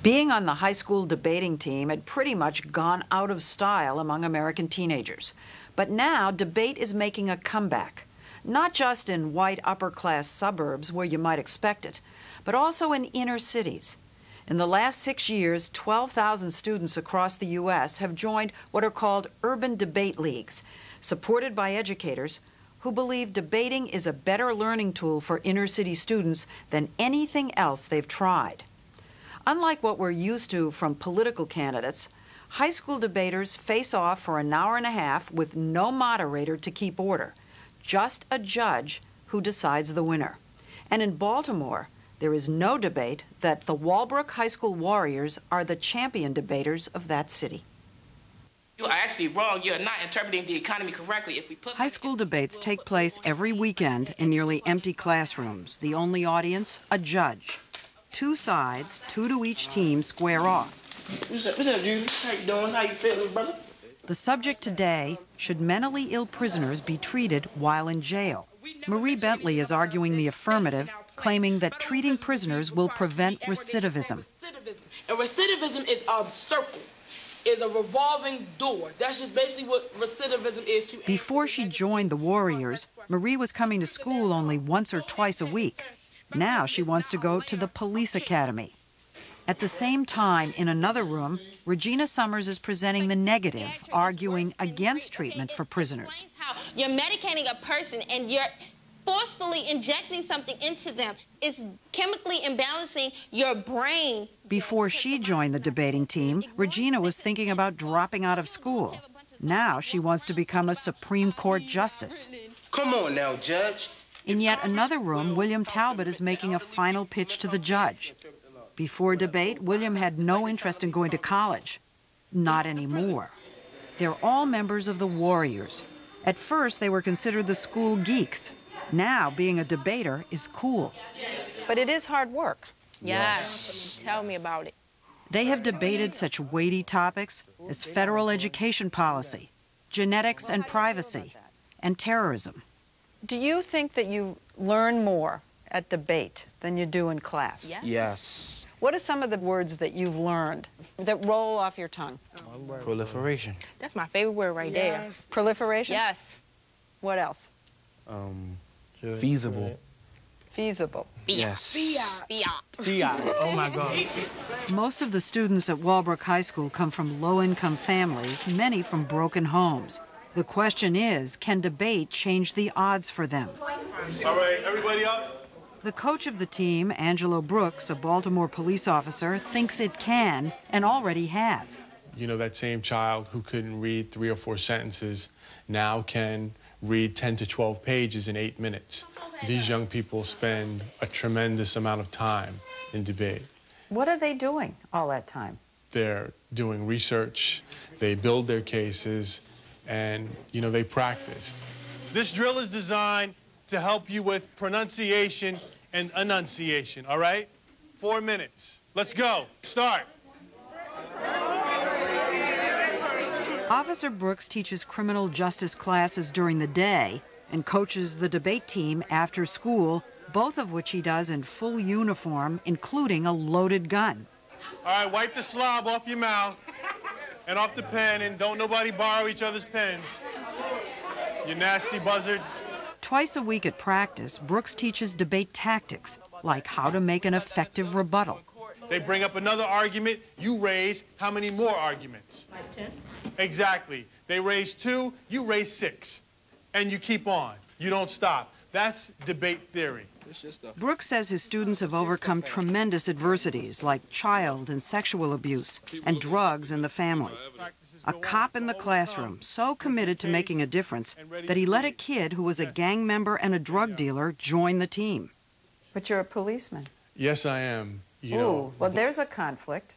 Being on the high school debating team had pretty much gone out of style among American teenagers. But now debate is making a comeback, not just in white upper-class suburbs where you might expect it, but also in inner cities. In the last 6 years, 12,000 students across the U.S. have joined what are called urban debate leagues, supported by educators who believe debating is a better learning tool for inner city students than anything else they've tried. Unlike what we're used to from political candidates, high school debaters face off for an hour and a half with no moderator to keep order, just a judge who decides the winner. And in Baltimore, there is no debate that the Walbrook High School Warriors are the champion debaters of that city. You are actually wrong. You're not interpreting the economy correctly. High school debates take place every weekend in nearly empty classrooms. The only audience, a judge. 2 sides, 2 to each team, square off. What's up, dude? How you doing? How you feeling, brother? The subject today, should mentally ill prisoners be treated while in jail? Marie Bentley is arguing the affirmative, claiming that treating prisoners will prevent recidivism. And recidivism is a circle, is a revolving door. That's just basically what recidivism is to. Before she joined the Warriors, Marie was coming to school only once or twice a week. Now she wants to go to the police academy. At the same time, in another room, Regina Summers is presenting the negative, arguing against treatment for prisoners. You're medicating a person and you're forcefully injecting something into them. It's chemically imbalancing your brain. Before she joined the debating team, Regina was thinking about dropping out of school. Now she wants to become a Supreme Court justice. Come on now, Judge. In yet another room, William Talbot is making a final pitch to the judge. Before debate, William had no interest in going to college. Not anymore. They're all members of the Warriors. At first, they were considered the school geeks. Now, being a debater is cool. But it is hard work. Yes. Tell me about it. They have debated such weighty topics as federal education policy, genetics and privacy, and terrorism. Do you think that you learn more at debate than you do in class? Yes. What are some of the words that you've learned that roll off your tongue? Proliferation. That's my favorite word right there. Proliferation? Yes. What else? Feasible. Feasible. Yes. Fiat. Oh my God. Most of the students at Walbrook High School come from low-income families, many from broken homes. The question is, can debate change the odds for them? All right, everybody up. The coach of the team, Angelo Brooks, a Baltimore police officer, thinks it can and already has. You know, that same child who couldn't read 3 or 4 sentences now can read 10 to 12 pages in 8 minutes. These young people spend a tremendous amount of time in debate. What are they doing all that time? They're doing research, they build their cases, and, you know, they practice. This drill is designed to help you with pronunciation and enunciation, all right? 4 minutes. Let's go. Start. Officer Brooks teaches criminal justice classes during the day and coaches the debate team after school, both of which he does in full uniform, including a loaded gun. All right, wipe the slob off your mouth and off the pen, and don't nobody borrow each other's pens. You nasty buzzards. Twice a week at practice, Brooks teaches debate tactics, like how to make an effective rebuttal. They bring up another argument, you raise how many more arguments? Like 10. Exactly. They raise 2, you raise 6. And you keep on. You don't stop. That's debate theory. Brooks says his students have overcome tremendous adversities like child and sexual abuse and drugs in the family. A cop in the classroom so committed to making a difference that he let a kid who was a gang member and a drug dealer join the team. But you're a policeman. Yes, I am. You know, well, there's a conflict.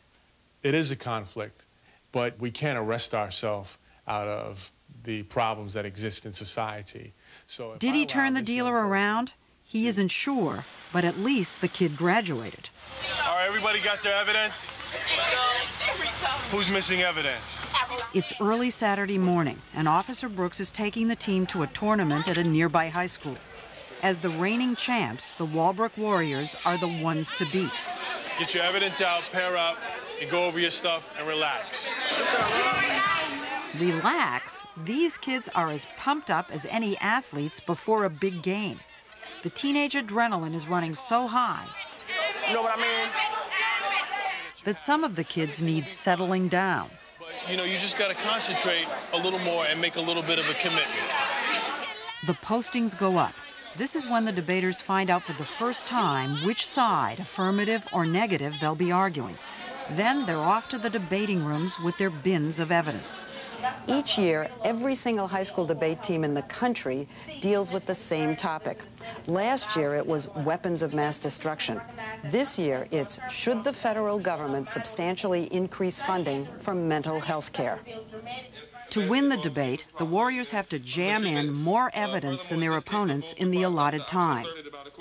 It is a conflict, but we can't arrest ourselves out of the problems that exist in society. So did he turn the dealer around? He isn't sure, but at least the kid graduated. All right, everybody got their evidence? Who's missing evidence? It's early Saturday morning, and Officer Brooks is taking the team to a tournament at a nearby high school. As the reigning champs, the Walbrook Warriors are the ones to beat. Get your evidence out, pair up. and go over your stuff and relax. Relax? These kids are as pumped up as any athletes before a big game. The teenage adrenaline is running so high You know what I mean? that some of the kids need settling down. You know, you just got to concentrate a little more and make a little bit of a commitment. The postings go up. This is when the debaters find out for the first time which side, affirmative or negative, they'll be arguing. Then they're off to the debating rooms with their bins of evidence. Each year, every single high school debate team in the country deals with the same topic. Last year, it was weapons of mass destruction. This year, it's should the federal government substantially increase funding for mental health care? To win the debate, the Warriors have to jam in more evidence than their opponents in the allotted time.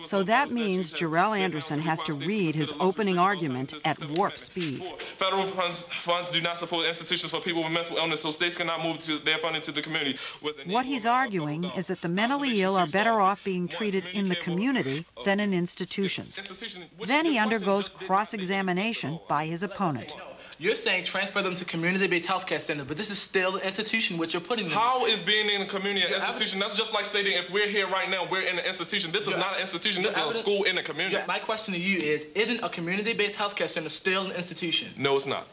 So that means Jarrell Anderson has to read his opening argument at warp speed. Federal funds do not support institutions for people with mental illness, so states cannot move their funding to the community. What he's arguing is that the mentally ill are better off being treated in the community than in institutions. Then he undergoes cross-examination by his opponent. You're saying transfer them to community-based healthcare center, but this is still an institution which you're putting them in. How is being in a community an institution? That's just like stating if we're here right now, we're in an institution. This is not an institution. This is a school in the community. My question to you is, isn't a community-based healthcare center still an institution? No, it's not.